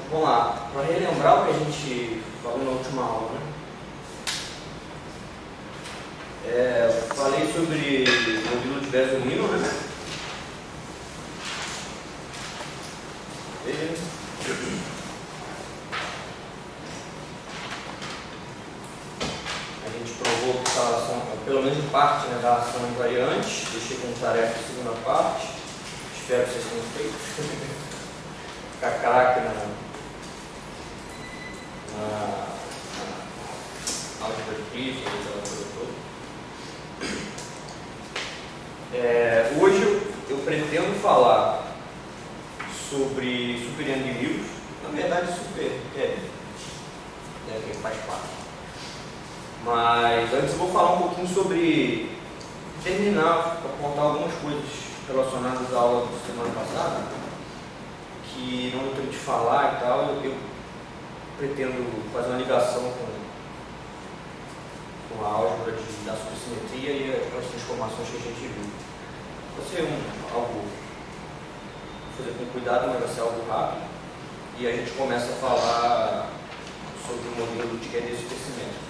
Vamos lá, para relembrar o que a gente falou na última aula, né? Falei sobre o modelo de Vesolino, né? A gente provou que a ação, pelo menos em parte, né, da ação invariante. Deixei como tarefa a segunda parte. Espero que vocês tenham feito. Ficar craque na álgebra de Crisp, aquela coisa toda. Hoje eu pretendo falar sobre super N de livros, na verdade super quem faz parte. Mas antes eu vou falar um pouquinho sobre terminar, apontar algumas coisas relacionadas à aula da semana passada, que não deu tempo de falar e tal. Eu pretendo fazer uma ligação com a álgebra da supersimetria e aquelas transformações que a gente viu. Vai ser algo fazer com cuidado, mas vai ser algo rápido. E a gente começa a falar sobre o modelo de QD supersimétrico.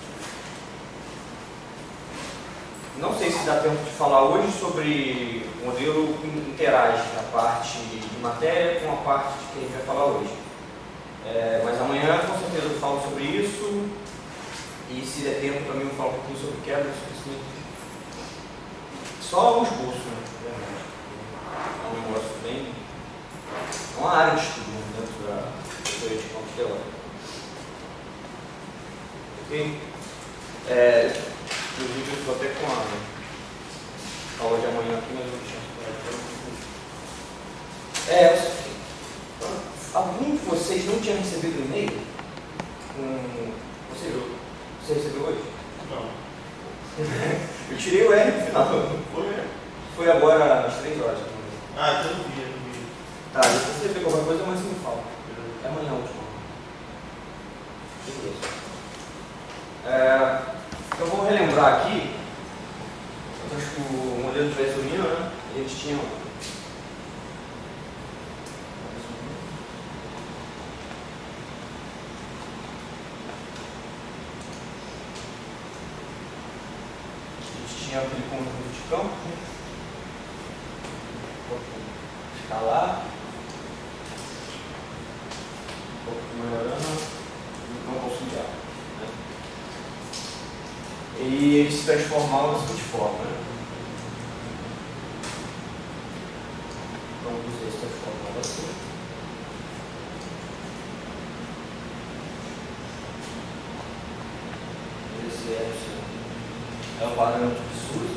Não sei se dá tempo de falar hoje sobre o modelo que interage a parte de matéria com a parte que a gente vai falar hoje. Mas amanhã com certeza eu falo sobre isso, e se der tempo também eu falo um pouquinho sobre quebra de supersimetria. Só um esboço, né? É um negócio bem... É uma área de estudo dentro da teoria de campos teóricos. Ok? Inclusive eu estou até com a aula de amanhã aqui, mas eu vou deixar algum de vocês não tinha recebido e-mail? Você recebeu hoje? Não. Eu tirei o R no final. Foi agora às 3 horas. Ah, então eu não vi. Tá, se você pegou alguma coisa, mas você me fala. É amanhã a última. Eu vou relembrar aqui. Eu acho que o modelo de Vesolino, né? Eles tinham... aquele conjunto de campos, né? Escalar, melhorando no campo auxiliar, né? E eles se transformavam da seguinte forma, né? Vamos dizer, se transformava assim. Esse é o parâmetro de SUS.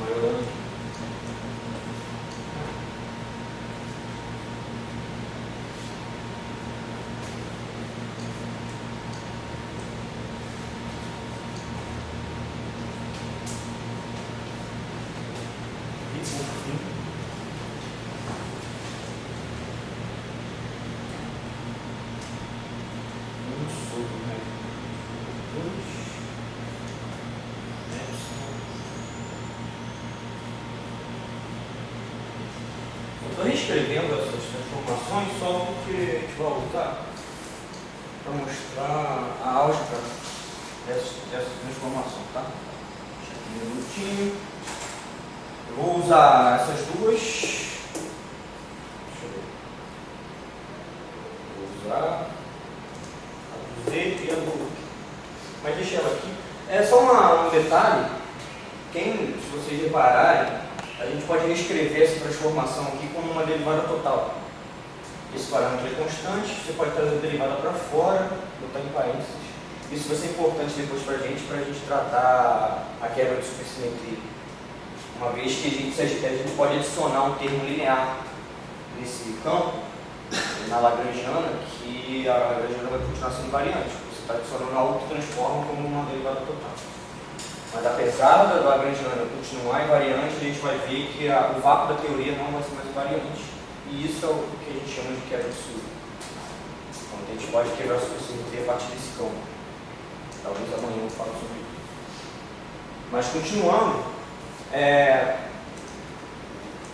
Maiorando. E por fim, estou reescrevendo essas transformações só porque a gente vai usar para mostrar a álgebra dessa transformação, tá? Deixa aqui um minutinho. Eu vou usar essas duas. Deixa eu ver. Vou usar a do Z e a do... Mas deixa ela aqui. É só um detalhe. Se vocês repararem, a gente pode reescrever essa transformação aqui como uma derivada total. Esse parâmetro é constante, você pode trazer a derivada para fora, botar em parênteses. Isso vai ser importante depois para a gente tratar a quebra de supersimetria. Uma vez que a gente pode adicionar um termo linear nesse campo, na lagrangiana, que a lagrangiana vai continuar sendo invariante. Você está adicionando algo que transforma como uma derivada total. Mas apesar da lagrangiana continuar invariante, a gente vai ver que o vácuo da teoria não vai ser mais invariante. E isso é o que a gente chama de quebra de SUS. Então a gente pode quebrar a supersimetria a partir desse campo. Talvez amanhã eu fale sobre isso. Mas continuando, o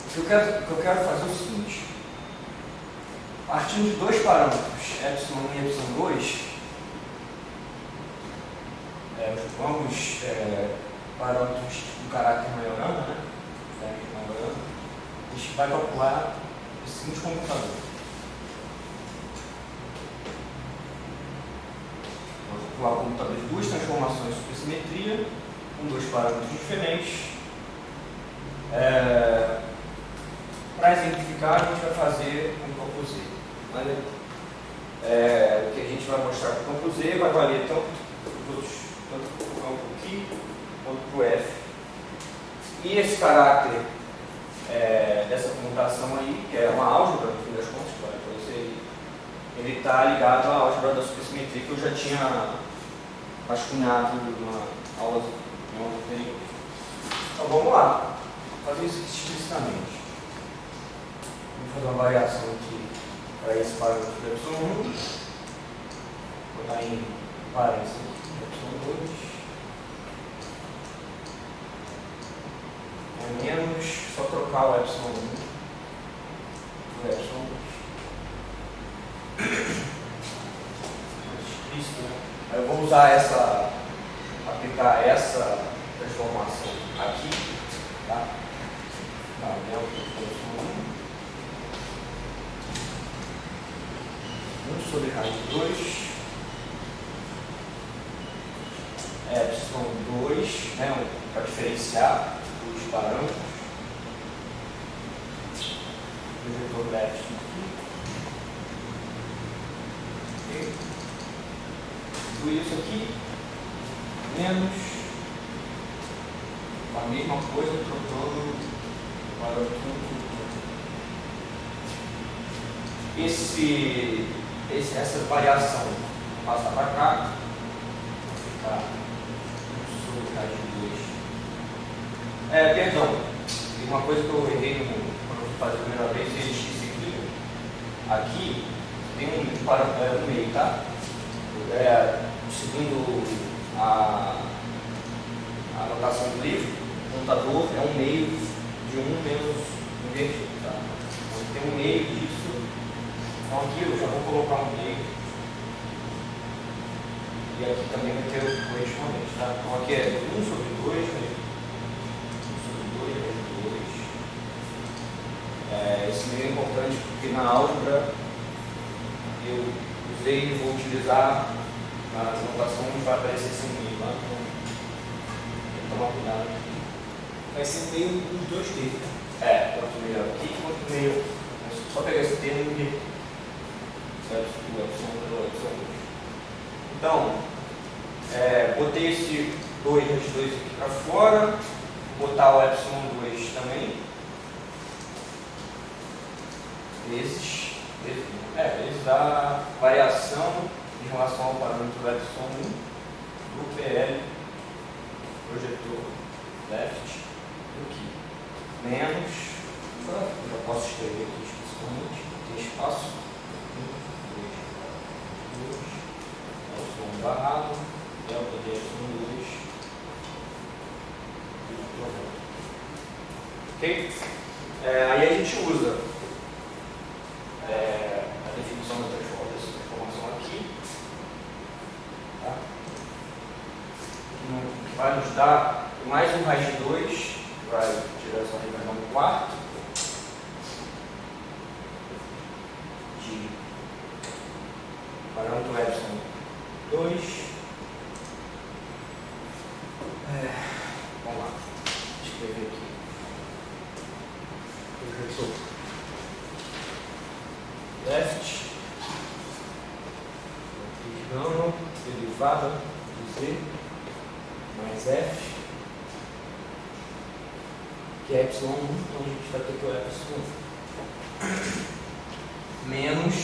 que eu quero fazer é o seguinte: partindo de dois parâmetros, epsilon 1 e epsilon 2, ambos parâmetros do caráter Majorana, né? A gente vai calcular o seguinte computador. Vamos calcular o computador de duas transformações de supersimetria, com dois parâmetros diferentes. Para exemplificar, a gente vai fazer um campo Z. O que a gente vai mostrar para o campo Z vai valer tanto para o campo aqui quanto para o F. E esse caráter dessa comutação aí, que é uma álgebra, no fim das contas, ele está ligado à álgebra da supersimetria que eu já tinha rascunhado numa aula anterior. Então vamos lá, vou fazer isso explicitamente. Vamos fazer uma variação aqui para esse parâmetro de epsilon 1, vou botar em parênteses epsilon 2. Menos, só trocar o epsilon 1 por epsilon 2. Isso, né? Eu vou usar aplicar essa transformação aqui, tá? Epsilon 1 sobre raiz de 2 epsilon 2, né? Para diferenciar os parâmetros, o vetor left aqui, okay. Tudo isso aqui, menos a mesma coisa trocando o parâmetro. Essa variação passa para cá, vai ficar sobre raiz de 2. Perdão, tem uma coisa que eu errei quando eu fui fazer a primeira vez, eu esqueci aqui tem um meio, tá? Segundo a anotação do livro, o contador é um meio de 1 menos invertido, tá? Então tem um meio disso, então aqui eu já vou colocar um meio, e aqui também vai ter o correspondente, tá? Então aqui é 1 sobre 2, né? Esse meio é importante porque na álgebra eu usei e vou utilizar na anotação onde vai aparecer esse meio lá, então tem que tomar cuidado. Vai ser meio dos dois termos. Tanto meio aqui quanto meio. Só pegar esse termo e então, botei esse 2 aqui para fora, vou botar o epsilon 2 também. Vezes a variação em relação ao parâmetro epsilon 1 do PL projetor left aqui, menos, eu já posso escrever aqui explicitamente, tem espaço, 2, epsilon barrado, delta de epsilon 2, ok? Aí a gente usa a definição dessa transformação aqui, tá? Que vai nos dar mais um raiz de 2, que vai tirar essa regra no quarto, de parâmetro epsilon 2. Vamos lá, escrever aqui. Projetor left, gama, derivada do Z, mais F, que é epsilon 1, então a gente vai ter que o epsilon 1, menos,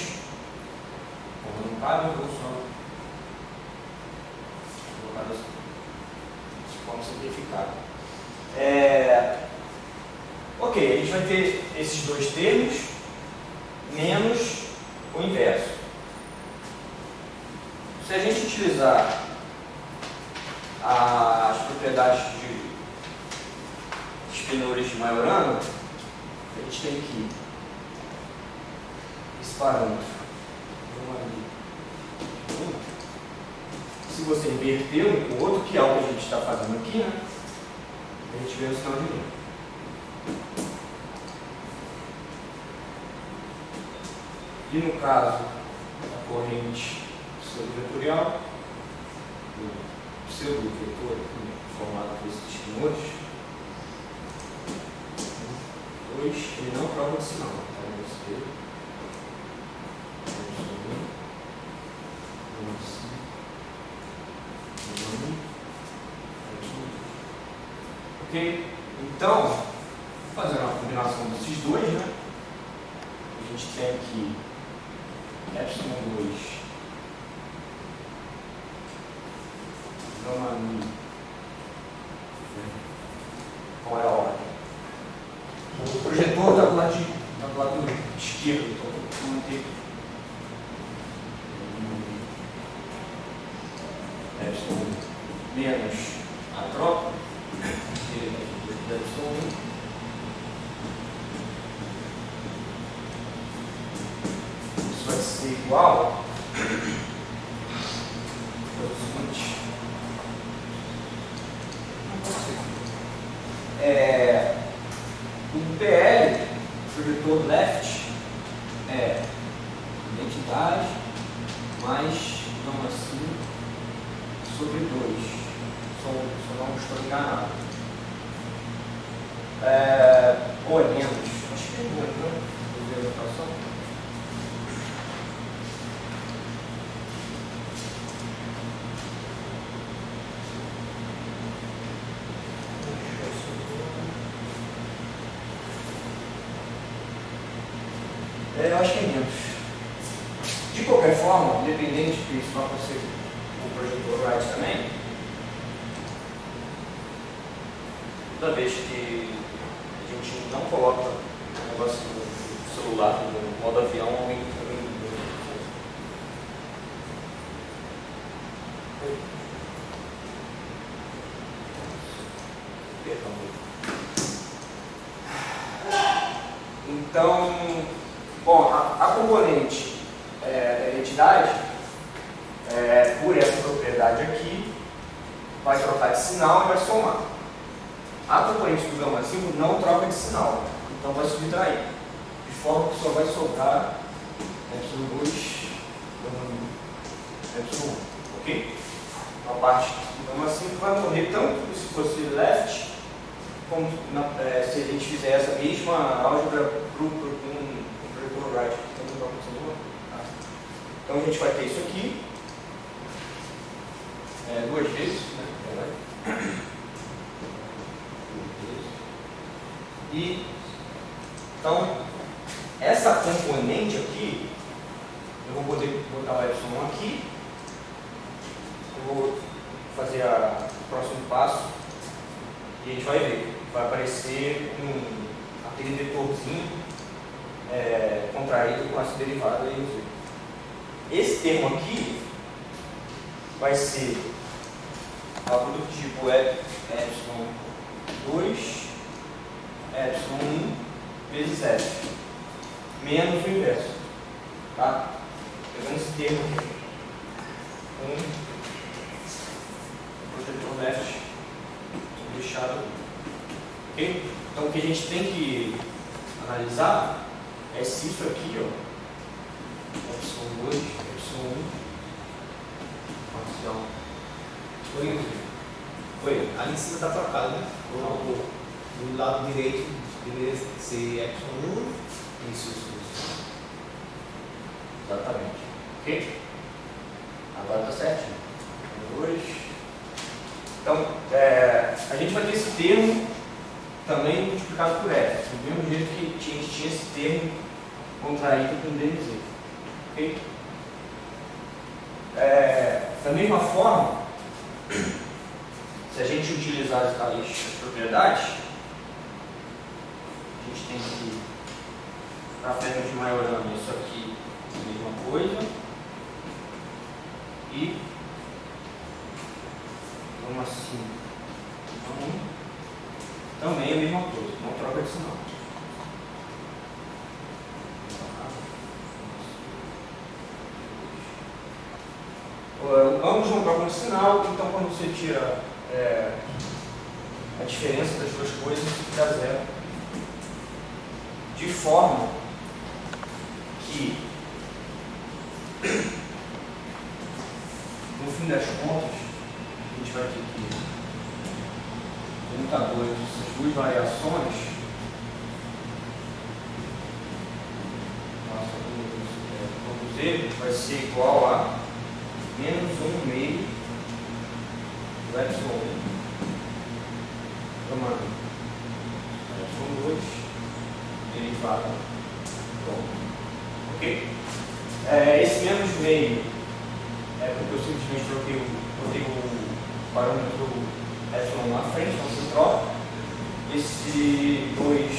como não cabe, eu vou só colocar de forma simplificada. Ok, a gente vai ter esses dois termos, menos o inverso. Se a gente utilizar as propriedades de tenores de Majorana, a gente tem que esse parâmetro. Se você inverter um com o outro, que é o que a gente está fazendo aqui, né? A gente vê o sinal de lei. E no caso da corrente pseudo-vetorial, o pseudo-vetor formado por esses tenores, 2, ele não troca de sinal. Ok? Então, vou fazer uma combinação desses dois, né? A gente tem aqui epsilon 2 gama mi. Qual é a ordem? O projetor está do lado esquerdo, então vou manter epsilon menos a troca, epsilon 1. Isso vai ser igual ao seguinte. O PL, projetor left, é identidade mais gama 5 sobre 2. Só não estou enganado. Ou é menos? Acho que é menos, né? Vou ver a notação. Eu acho que é menos. De qualquer forma, independente que isso vai acontecer com o projetor right também, toda vez que a gente não coloca o negócio do celular no modo avião, alguém então, bom, a componente da identidade, por essa propriedade aqui, vai trocar de sinal e vai somar. A componente do gama 5 não troca de sinal, então vai subtrair, de forma que só vai sobrar epsilon 2, epsilon 1, ok? A parte do gama 5 vai morrer tanto se fosse left, como se a gente fizer essa mesma álgebra com o projetor right. Então a gente vai ter isso aqui, duas vezes, né? E então essa componente aqui, eu vou poder botar o epsilon aqui, eu vou fazer o próximo passo e a gente vai ver, vai aparecer aquele vetorzinho contraído com essa derivada e esse termo aqui vai ser algo do tipo epsilon 2 epsilon 1 vezes f, menos o inverso, tá? Pegando esse termo aqui, o projetor left deixado, ok? Então o que a gente tem que analisar é se isso aqui, ó, epsilon 2, epsilon 1, parcial. Oi, ali em cima está trocado, né? Do lado direito deveria ser epsilon 1. Isso. Exatamente. Ok? Agora está certinho. 2. Então, a gente vai ter esse termo também multiplicado por f, do mesmo jeito que a gente tinha esse termo contraído com dz. Ok? Da mesma forma, se a gente utilizar as propriedades, a gente tem que, para termos de Majorana, isso aqui é a mesma coisa, e vamos assim, também é a mesma coisa, não troca de sinal. Ambos não trocam de sinal, então quando você tira a diferença das duas coisas, fica zero. De forma que, no fim das contas, a gente vai ter que comutador dessas duas variações, todos eles, vai ser igual a menos 1 meio do epsilon 1 tomando epsilon 2 derivado. Ok? Esse menos meio é porque eu simplesmente botei o parâmetro epsilon na frente, então se troca. Esse 2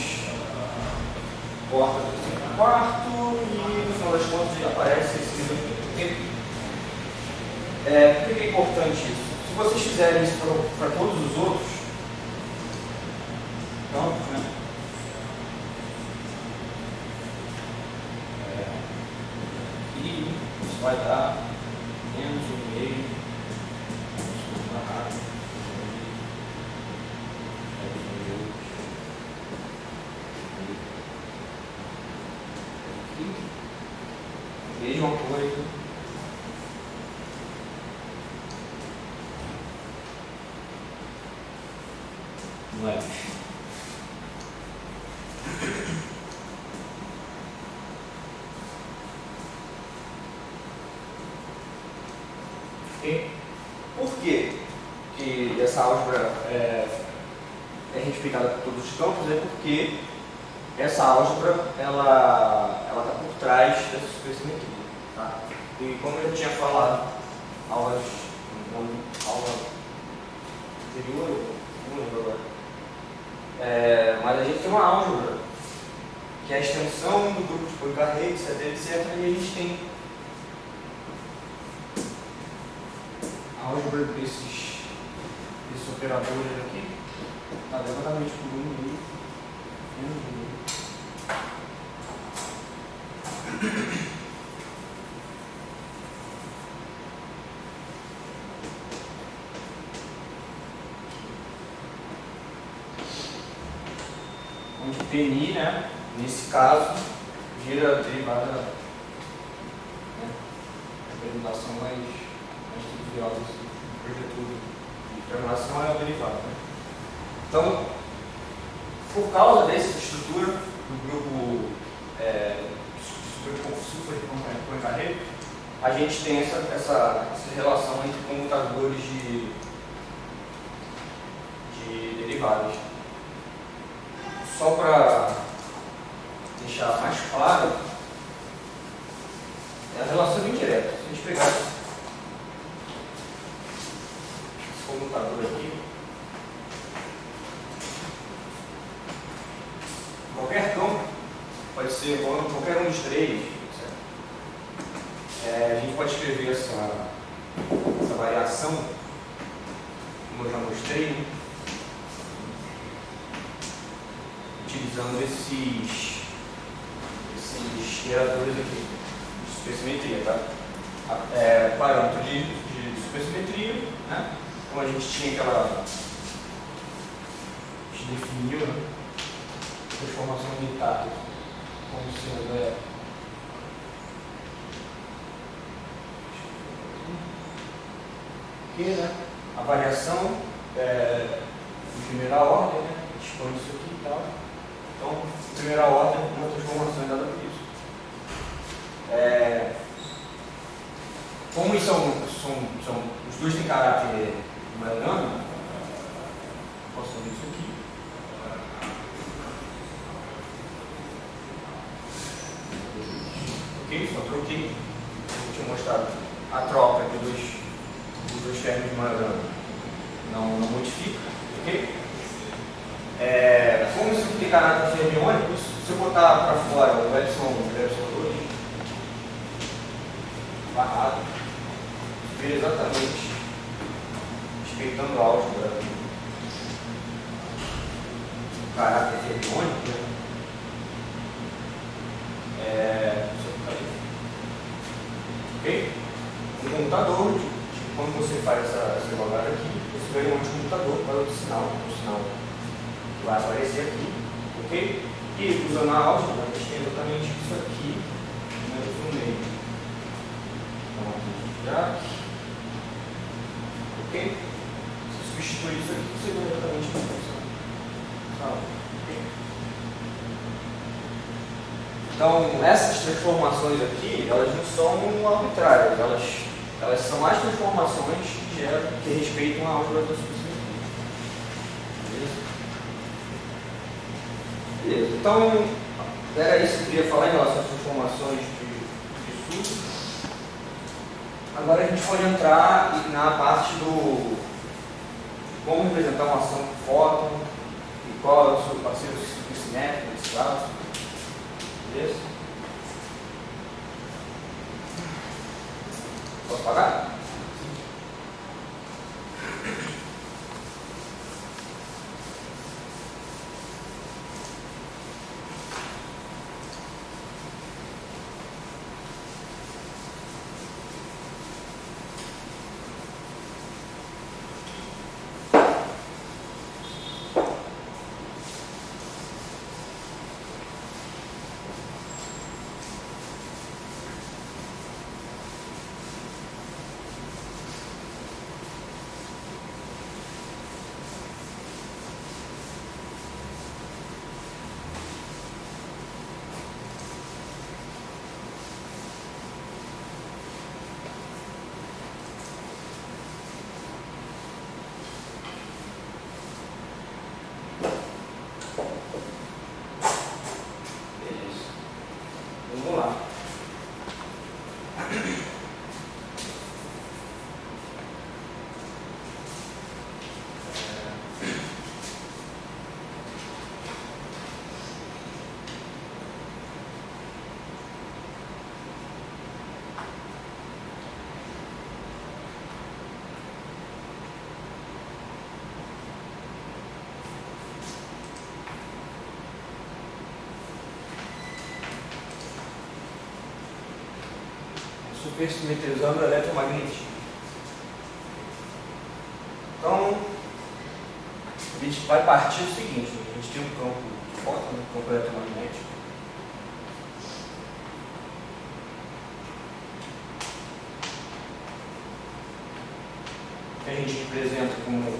corta do 5/4 e no final das contas aparece esse menos meio. Por que é importante isso? Se vocês fizerem isso para todos os outros, então, né? E isso vai dar menos 1 meio mesma coisa. Não é? Okay? Por quê que essa álgebra é reimplicada por todos os campos? É porque essa álgebra ela está por trás dessa supersimetria. Tá? E como eu tinha falado, aula anterior, não lembro agora. Mas a gente tem uma álgebra que é a extensão do grupo de Poincaré, etc, e a gente tem a álgebra desses operadores aqui, está exatamente por 1 meio, menos 1 meio. Onde PNI, né, nesse caso, vira a derivada, né, a derivação mais trivial desse projeto de terminação é a derivada. Né? Então, por causa dessa estrutura do grupo super Poincaré, a gente tem essa relação entre comutadores de derivadas. Só para deixar mais claro, a relação é bem direta. Se a gente pegar esse comutador aqui, qualquer campo, pode ser qualquer um dos três, a gente pode escrever essa variação, como eu já mostrei, né? Utilizando esses geradores aqui de supersimetria, tá? Parâmetro de supersimetria, né? Como a gente tinha aquela. A gente definiu, né? Transformação unitária como sendo aqui, né? A variação de primeira ordem, né? A gente expõe isso aqui e tal. Então, em primeira ordem, uma transformação é dada por isso. Como os dois têm caráter Mariano, posso fazer isso aqui. Ok? Só troquei. Eu tinha mostrado a troca dos dois termos de Mariano. Não modifica. Ok? Como isso tem caráter fermiônico, se eu botar para fora o epsilon 1 e o epsilon 2, barrado, vira exatamente respeitando a álgebra caráter fermiônico, né? Ok? Um computador, quando você faz essa jogada aqui, você ganha um computador para o sinal que vai aparecer aqui, ok? E usando a álgebra, a gente tem exatamente isso aqui, menos um meio. Então aqui já, ok? Se substituir isso aqui, você ganha exatamente a função. Ok? Então, essas transformações aqui, elas não são arbitrárias, elas são as transformações que respeitam a álgebra da supersimetria. Beleza? Então, era isso que eu queria falar em relação às transformações de SUS. Agora a gente pode entrar na parte do como representar uma ação com fóton e qual é o seu parceiro supersimétrico nesse caso. Beleza? Posso pagar? Vamos lá. Supersimetrizando o eletromagnetismo. Então, a gente vai partir do seguinte: a gente tem um campo de fóton, um campo eletromagnético. Que a gente representa como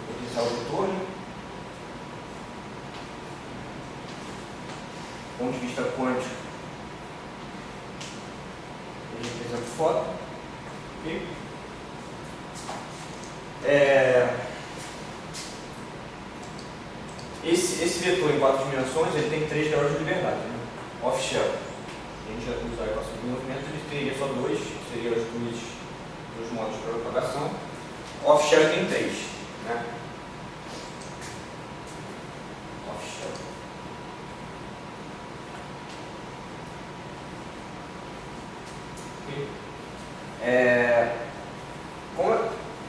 potencial vetor, né? Do ponto de vista quântico, representa o fóton. Okay? Esse vetor em 4 dimensões ele tem 3 graus de liberdade, né? Off-shell. A gente já usar a equação de movimento, ele teria só 2, que seriam os dois modos de propagação. Off-shell tem 3. Né? Off-shell.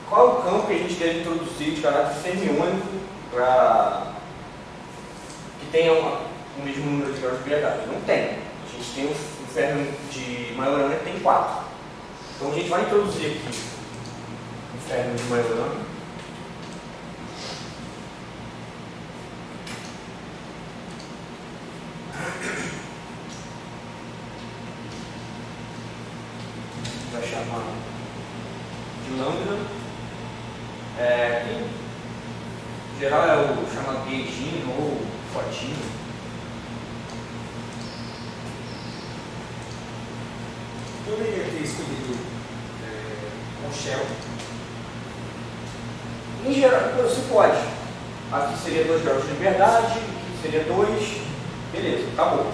Qual é o campo que a gente deve introduzir de caráter fermiônico para que tenha o mesmo número de graus de liberdade? Não tem. A gente tem um fermion de Majorana que tem 4. Então a gente vai introduzir aqui o fermion de Majorana. Vai chamar de lambda. Que em geral é o chamado gaugino ou fotino. Eu deveria ter escolhido um shell. Em geral, você pode. Aqui seria 2 graus de liberdade, aqui seria 2, beleza, acabou.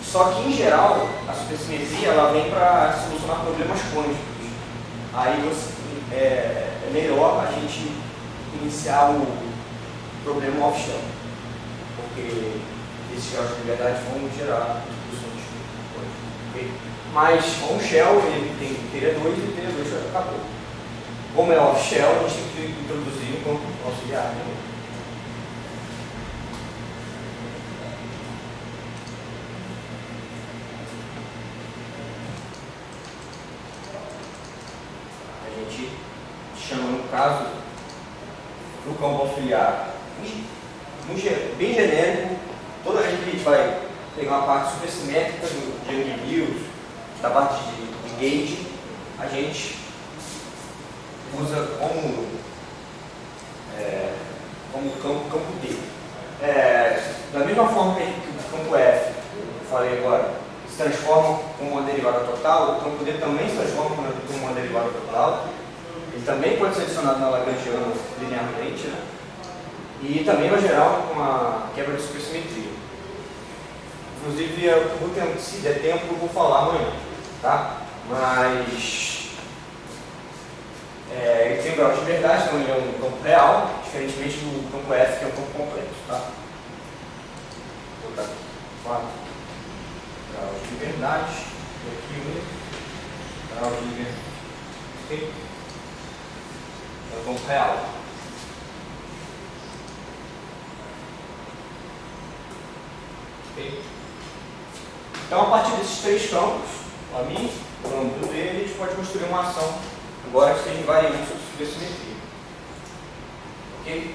Só que em geral, a supersimetria ela vem para solucionar problemas quânticos. Aí é melhor a gente iniciar o problema off-shell, porque esses graus de liberdade vão gerar soluções quânticas. Okay? Mas com o shell ele teria 2 e teria 2, acabou. Como é off-shell, a gente tem que introduzir um campo auxiliar. Né? no caso do campo auxiliar, bem genérico, toda vez que a gente vai pegar uma parte supersimétrica de Young Mills, da parte de gauge, a gente usa como campo D. Da mesma forma que o campo F, eu falei agora, se transforma como uma derivada total, o campo D também se transforma como uma derivada total. Ele também pode ser adicionado na Lagrangiana linearmente, né? E também vai gerar uma quebra de supersimetria. Inclusive, se der tempo, eu vou falar amanhã, tá? Mas ele tem um grau de verdade, então ele é um campo real, diferentemente do campo F, que é um campo complexo, tá? Vou botar aqui 4 graus de verdade, e aqui 1 grau de verdade. Ok? É um campo real. Okay? Então, a partir desses 3 campos, o AMI, o âmbito dele, a gente pode construir uma ação agora que tem variantes sobre supersimetria. Ok?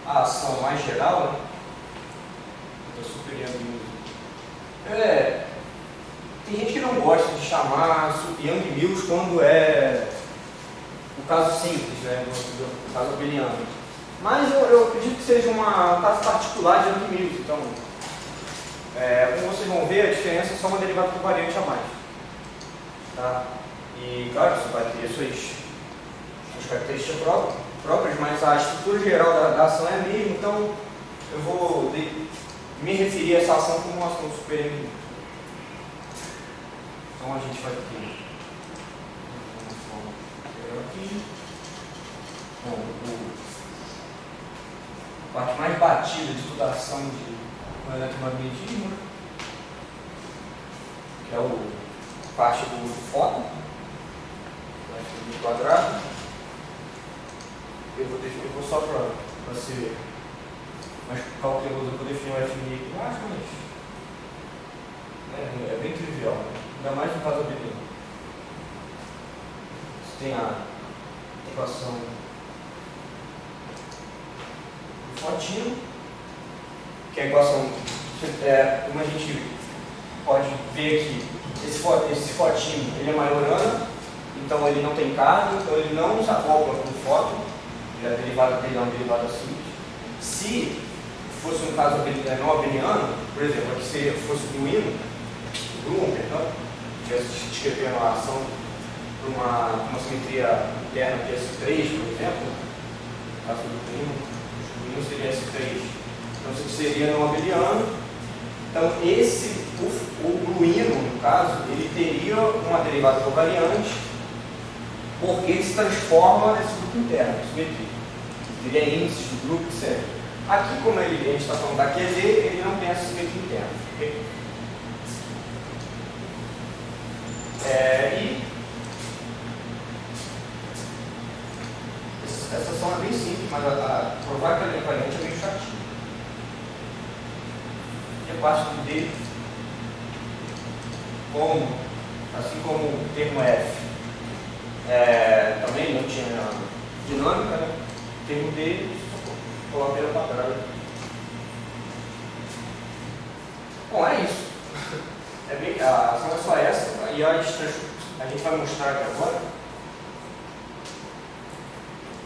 A ação mais geral, né? Da Super-Young tem gente que não gosta de chamar Young Mills quando é o caso simples, né? O caso abeliano. Mas eu acredito que seja um caso particular de Young Mills. Então, como vocês vão ver, a diferença é só uma derivada por variante a mais. Tá? E, claro, você vai ter suas características próprias, mas a estrutura geral da ação é a mesma. Então, eu vou me referir a essa ação como uma ação super. Então a gente vai ter aqui a parte mais batida de toda a ação de eletromagnetismo, que é a parte do fóton, quadrado. Eu vou só para ser mais cauteloso, eu vou definir o FMI aqui embaixo, mas é bem trivial, né? Ainda mais no caso abeliano. Você tem a equação do fotino, que é a equação, como a gente pode ver aqui, esse fotino ele é majorano, então ele não tem carga, então ele não se acopla com o fóton, a derivada dele é uma derivada simples. Se fosse um caso não abeliano, por exemplo, aqui se fosse o Gluon, estivesse descrevendo a ação para uma simetria interna de S3, por exemplo, no caso do Gluon seria S3. Então isso seria não abeliano. Então o gluino, no caso, ele teria uma derivada covariante porque ele se transforma nesse grupo interno, simetria. Ele é índice do grupo, etc. Aqui, como a gente está falando da QD, ele não tem essa simetria interna. Okay? E essa ação é bem simples, mas provar que ela é invariante é bem chatinho. E a parte do D, assim como o termo F também não tinha dinâmica, né? O termo D, coloquei na quadrada. Bom, é isso. A ação é só essa, e a gente vai mostrar aqui agora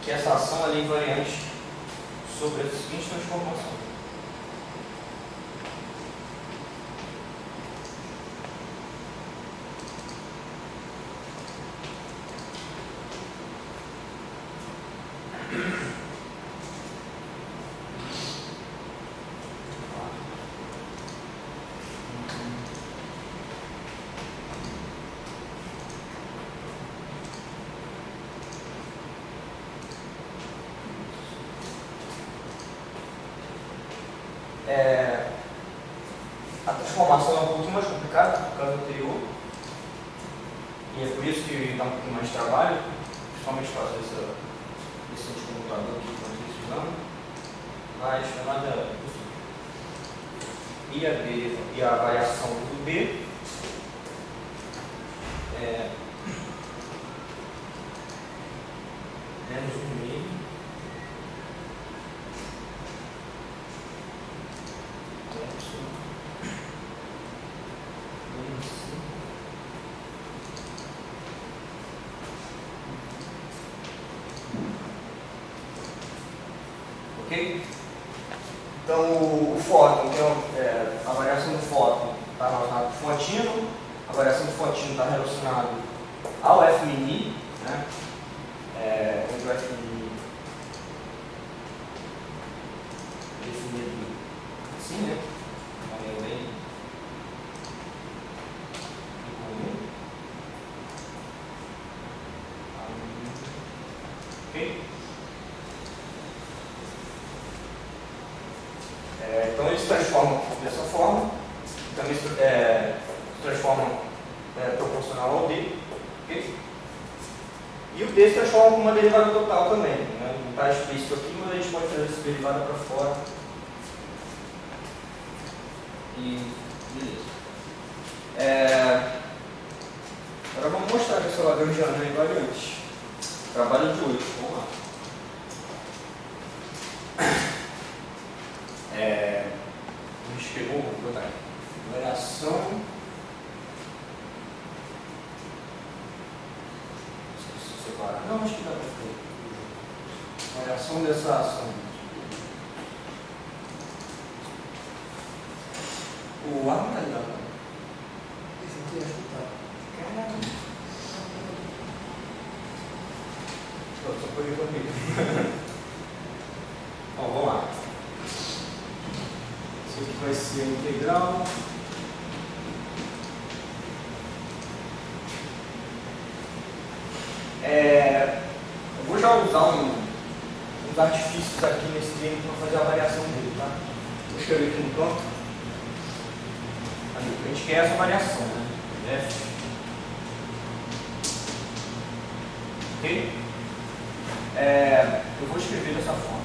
que essa ação é invariante sobre a seguinte transformação. A transformação é um pouquinho mais complicada do caso anterior, e é por isso que dá um pouquinho mais de trabalho, principalmente fazer esse mais chamada e a variação do B é menos 1,5 ok? Então o fóton, que é a variação do fóton está relacionada com o fotino, a variação do fotino está relacionada ao F-mini, né? Onde o F-mini é definido assim, né? Então é bem comum. Ok? Então eles se transformam dessa forma, também se transformam proporcional ao D, okay? E o D se transforma com uma derivada total também, né? Não está explícito aqui, mas a gente pode fazer essa derivada para fora. E beleza. Agora vamos mostrar essa lagrangiana aí variante. Trabalho de hoje, vamos lá. A gente pegou, vou botar aqui. Variação. Esqueci de separar. Não, acho que dá para fazer. Variação dessa ação. O ar não está ligado. Esse aqui é escutar. Caramba. Só correr comigo. Bom, vamos lá. Isso aqui vai ser a integral. Eu vou já usar uns artifícios aqui nesse game para fazer a variação dele, tá? Vou escrever aqui no canto. A gente quer essa variação, né? F. Ok? Eu vou escrever dessa forma.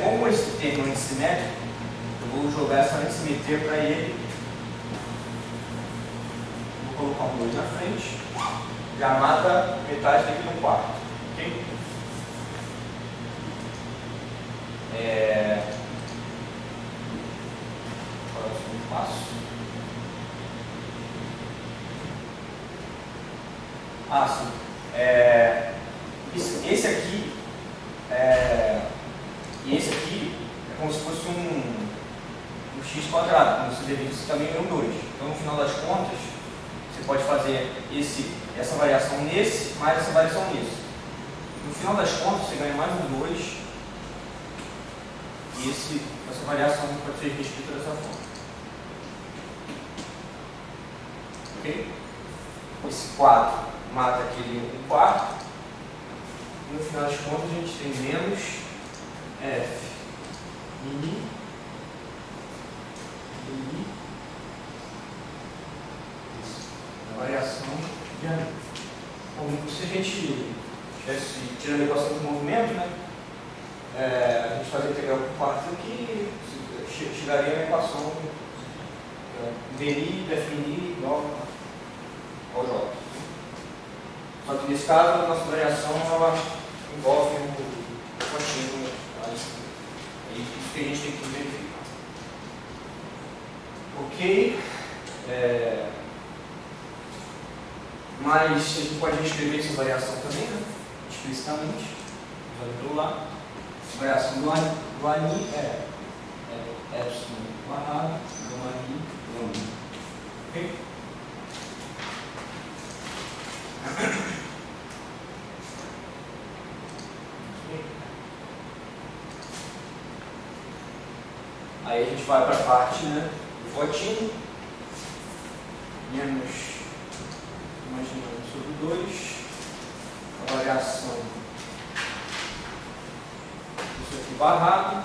Como esse termo é simétrico, eu vou jogar essa assimetria para ele. Vou colocar um 2 na frente. Já mata metade daqui no quarto. Ok? Próximo passo. Sim. Esse aqui e esse aqui é como se fosse um x quadrado, como se dividisse também em 2. Então, no final das contas, você pode fazer essa variação nesse, mais essa variação nesse. No final das contas, você ganha mais um 2. E essa variação pode ser reescrita dessa forma. Ok? Esse 4 mata aquele 1 quarto. E no final das contas, a gente tem menos F mini a variação de A. Como se a gente estivesse tirando a equação do movimento, né? A gente faz a integral por partes aqui, chegaria na equação dni definir igual ao J. Só que nesse caso a nossa variação ela envolve o contínuo. É isso que a gente tem que verificar. Ok. Mas a gente pode escrever essa variação também, né? Explicitamente. Usando lá. A variação do ani é epsilon barrado do ani lambda. Ok? Aí a gente vai para a parte, né, do fotino, menos, imaginando sobre 2, a variação disso aqui barrado,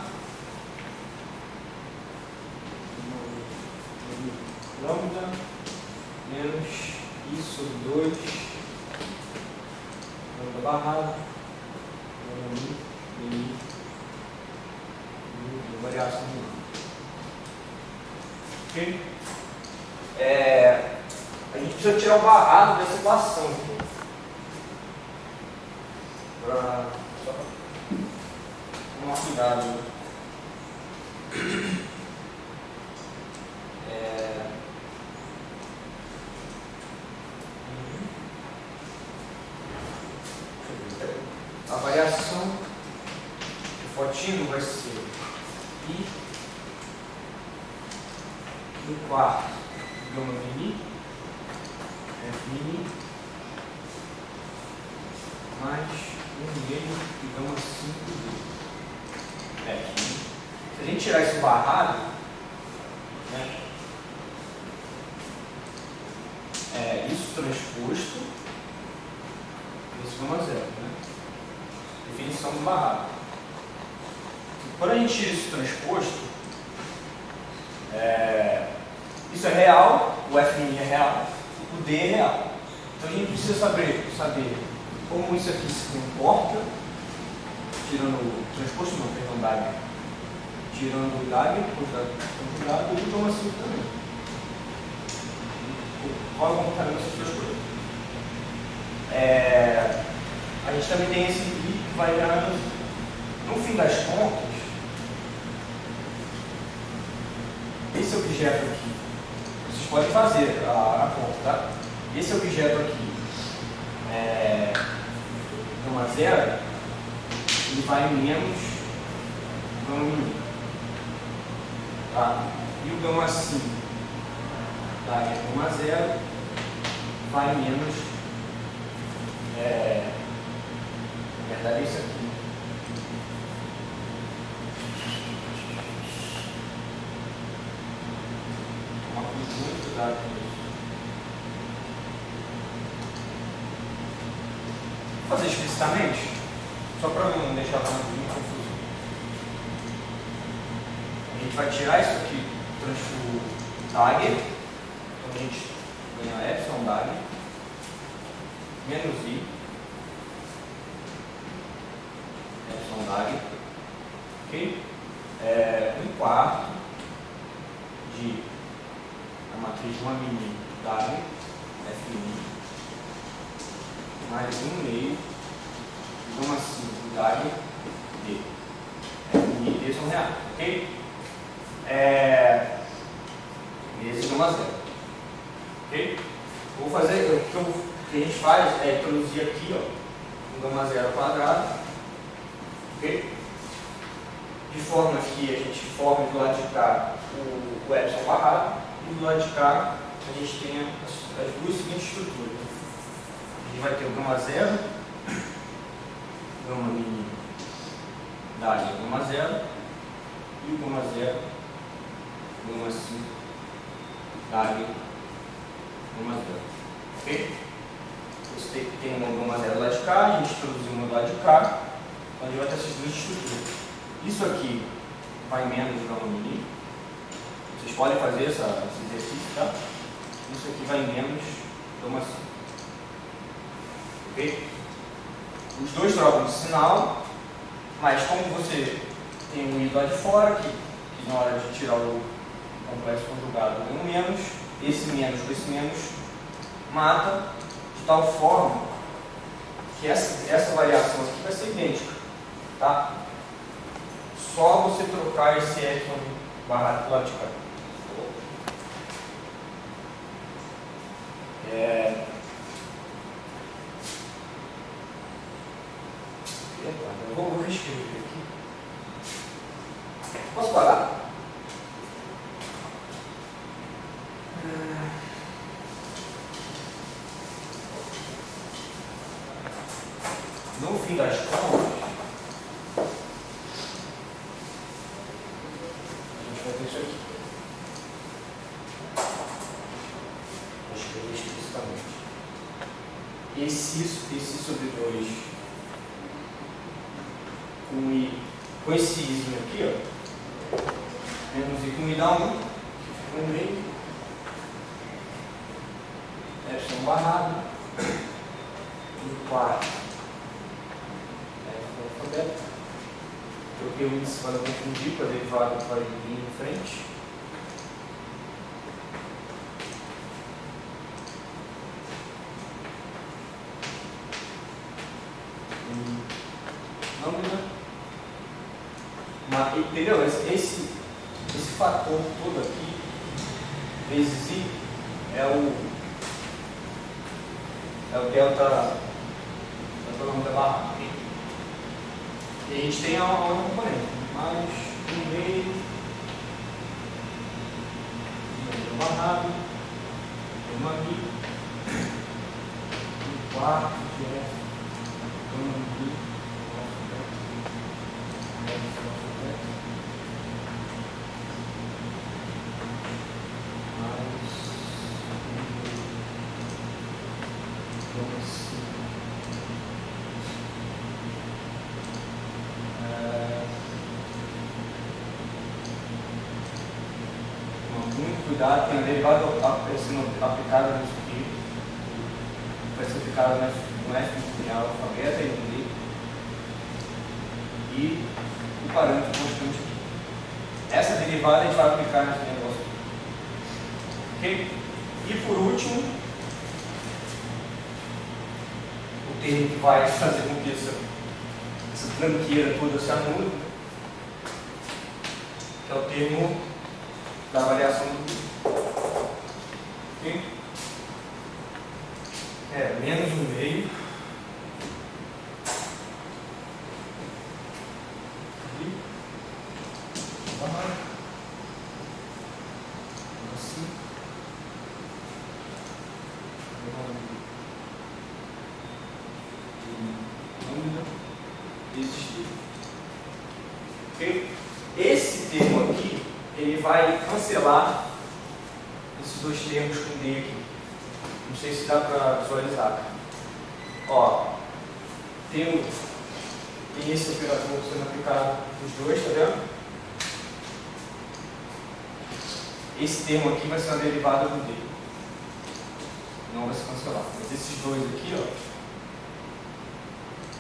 lambda menos I sobre 2 lambda barrado lambda mi variação de lambda. Ok? A gente precisa tirar o barrado dessa equação aqui. Só para tomar cuidado. Né? A variação do fotino vai ser I no quarto gama mini F mini mais 1 meio e gama 5 F mini. Se a gente tirar esse barrado, né, isso transposto, esse gama zero, né? Definição do barrado. Quando a gente tira isso transposto, isso é real, o F mini é real, o D é real. Então a gente precisa saber como isso aqui se comporta, tirando o transposto, não, perdão, Dagger. Tirando o Dagger, conjugado, e o gama 5 também. Qual é o comportamento dessas duas coisas? A gente também tem esse I que vai virar, no fim das contas, esse objeto aqui, vocês podem fazer a conta, tá? Esse objeto aqui, gama zero, ele vai menos gama mini, tá? E o gama 5, tá? Gama zero, vai menos, na verdade é isso aqui. Muito cuidado com isso. Vou fazer explicitamente, só para não deixar muito confuso. A gente vai tirar isso aqui do Dagger, então a gente ganha epsilon Dagger, menos I, epsilon Dagger, ok? 1/4 de a matriz de uma mini Dagger, F mini, mais 1/2 de gama 5 Dagger, D. F mini e D são reais, ok? Esse gama zero, ok? Vou fazer, o que a gente faz é introduzir aqui, ó, um gama zero quadrado, ok? De forma que a gente forme do lado de cá o epsilon barrado, e do lado de cá a gente tem as duas seguintes estruturas. A gente vai ter o gama zero, gama mini Dagger gama zero, e o gama zero, gama 5 Dagger gama zero. Ok? Você tem uma gama zero do lado de cá, a gente introduziu uma do lado de cá, então a gente vai ter essas duas estruturas. Isso aqui vai menos gama mini. Vocês podem fazer esse exercício, tá? Isso aqui vai menos gama 5. Ok? Os dois trocam de sinal, mas como você tem um I lá de fora, que na hora de tirar o complexo conjugado tem um menos, esse menos com esse menos mata, de tal forma que essa variação aqui vai ser idêntica, tá? Só você trocar esse epsilon barrado do lado de cá. Eu vou reescrever aqui. Posso parar? No fim das contas, a gente vai ter isso aqui. Vou escrever explicitamente. Esse sobre 2 com esse izinho aqui, ó, menos I com I dá 1, fica 1/2, epsilon barrado, no quarto, F do alfabeto, troquei o índice para não confundir, para a derivada vai vir em frente. Entendeu? Esse fator todo aqui, vezes I, é o delta nome da barra. E a gente tem a outra componente, mais 1/2 barrado, uma aqui, 1/4 de F, cuidado, tem a derivada sendo aplicada nisso aqui, vai ser aplicada no F no alfabeto e no D, e o parâmetro constante aqui. Essa derivada a gente vai aplicar nesse negócio aqui. Ok? E por último, o termo que vai fazer com que essa tranqueira toda se anule, que é o termo da variação do B. Ok? É menos 1/2 assim existir. Ok? Esse termo aqui ele vai cancelar esses dois termos com D aqui. Não sei se dá para visualizar. Ó, tem esse operador sendo aplicado nos dois, tá vendo? Esse termo aqui vai ser uma derivada do D. Não vai se cancelar. Mas esses dois aqui, ó,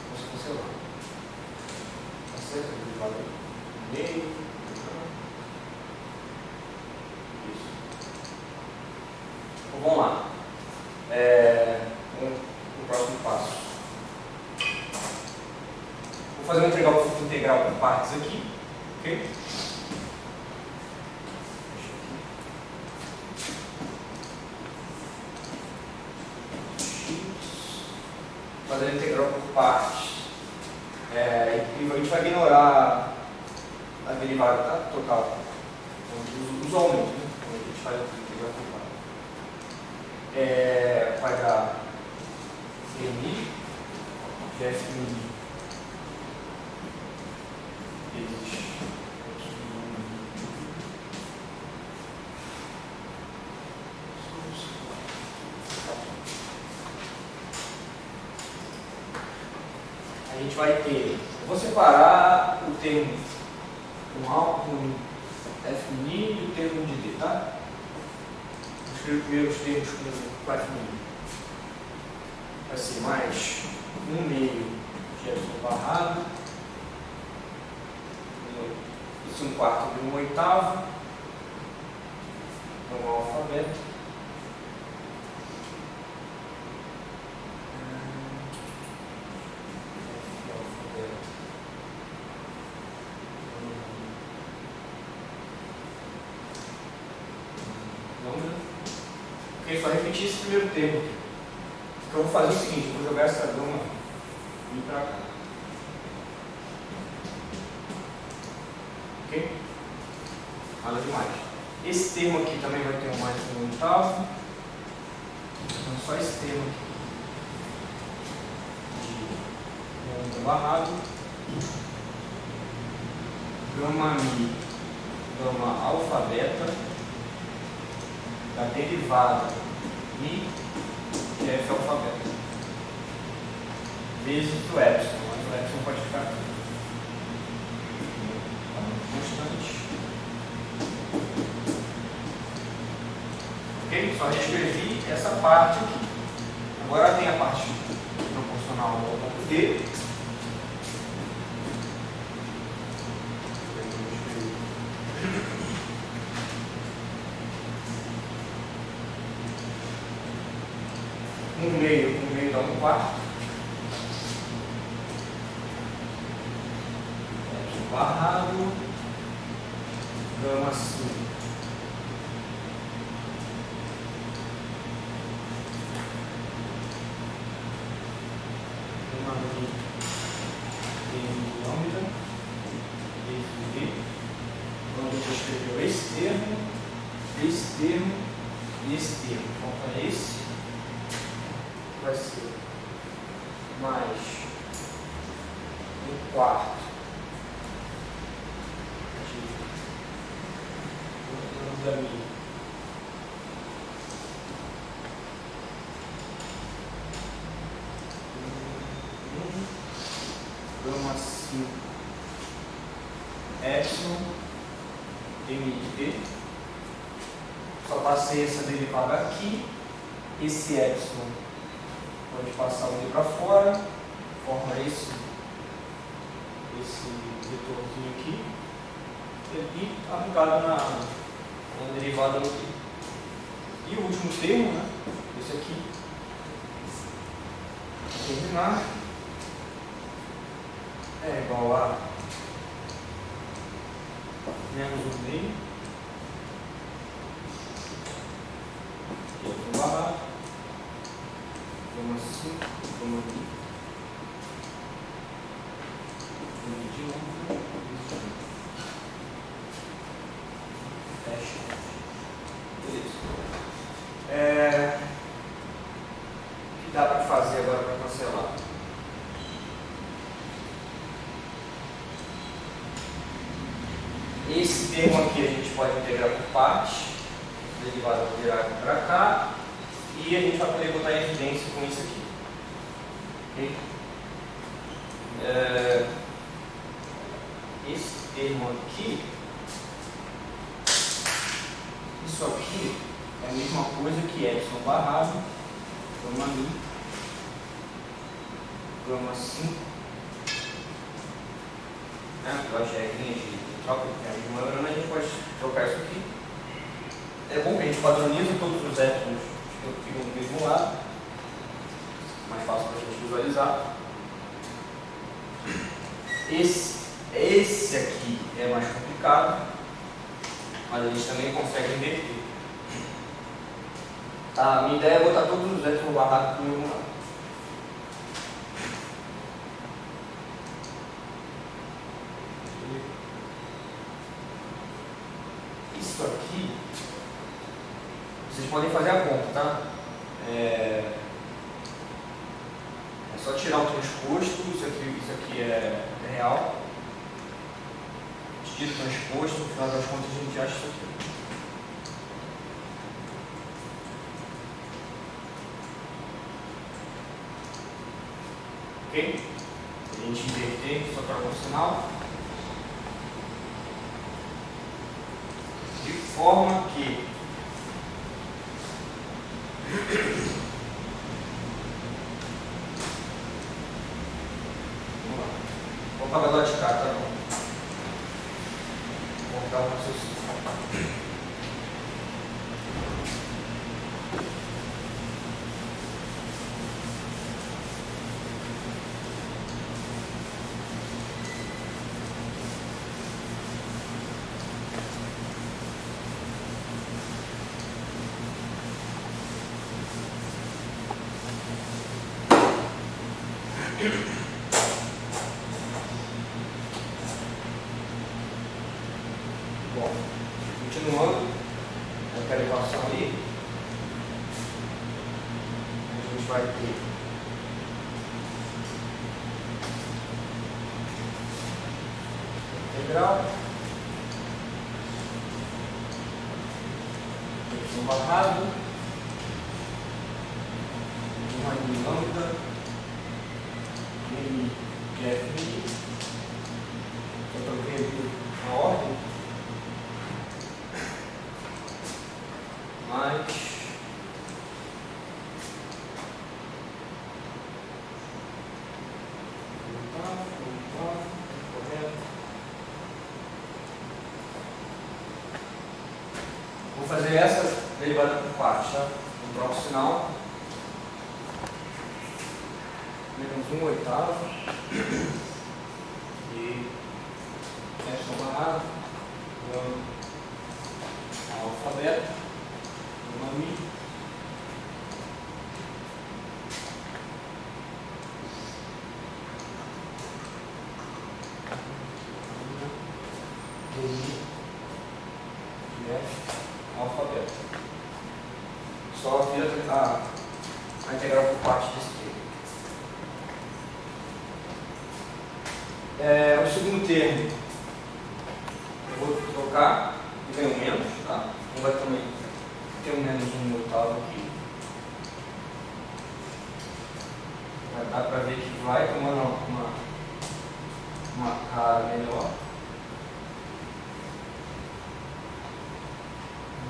vão se cancelar. Tá certo? A derivada do meio. Vamos lá. O próximo passo. Vou fazer um integral por partes aqui. Ok? Fazer a integral por partes. E a gente vai ignorar a derivada, tá? Total. Usualmente, né? Quando a gente faz a integral por partes. Vai dar mi de f mi vezes a gente vai ter, eu vou separar o termo com f mi e o termo de d, tá? Vou escrever primeiro os termos com f mi. Vai ser mais 1/2 de epsilon barrado, isso 1/4 de 1/8, no alfabeto. Ok, só repetir esse primeiro termo aqui. Então eu vou fazer o seguinte, eu vou jogar essa gama e para cá. Ok? Nada demais. Esse termo aqui também vai ter um mais 1/8. Então só esse termo aqui de barrado. Gama mi, gama alfabeta da derivada mi de f alfabeto vezes o epsilon, mas o epsilon pode ficar aqui. Constante. Ok? Só reescrevi essa parte aqui. Agora tem a parte proporcional ao ponto D. Um meio dá 1/4. Barrado, gama 5. Uma em lambda, esse V. Vamos escrever esse termo e esse termo. Falta esse. Vai ser mais 1/4. Da minha. Gama 5 epsilon m de t. Só passei essa derivada aqui. Esse epsilon pode passar o d para fora, forma esse vetorzinho aqui e aplicado na derivada no t. E o último termo, né? Esse aqui. Para terminar, é igual a menos 1/2. Aqui barra, gama 5, gama 1. O que dá para fazer agora para cancelar? Esse termo aqui a gente pode integrar por partes, derivada virar para cá, e a gente vai poder botar em evidência com isso aqui. Okay? Esse termo aqui, isso aqui é a mesma coisa que epsilon barrado, gama mi, gama 5, né? Eu achei a regrinha de troca de uma grana, a gente pode trocar isso aqui. É bom que a gente padroniza todos os épsilons que ficam do mesmo lado, mais fácil para a gente visualizar. Esse aqui é mais complicado, mas a gente também consegue inverter. A minha ideia é botar todos os épsilon barrados para o mesmo lado. Isso aqui, vocês podem fazer a conta, tá? É só tirar o transposto, isso aqui é real. Tira o transposto, no final das contas a gente acha isso aqui. Ok? A gente inverter só para o sinal. De forma que vamos lá. Vou apagar do lado de cá, tá bom? Vou voltar o raciocínio. Bom, continuando aquela equação ali, a gente vai ter integral, y barrado, 1 lambda, m de f, eu troquei aqui a ordem, mais Vou fazer essa derivada por partes, tá? Vou trocar o sinal. Menos 1/8. E essa barrada. Alfabeto. Nome. Alfabeto. Só vira a integral por parte desse termo. O segundo termo eu vou trocar e ganho menos, tá? Não vai também ter um menos 1/8 aqui. Vai dar para ver que vai tomando uma cara melhor.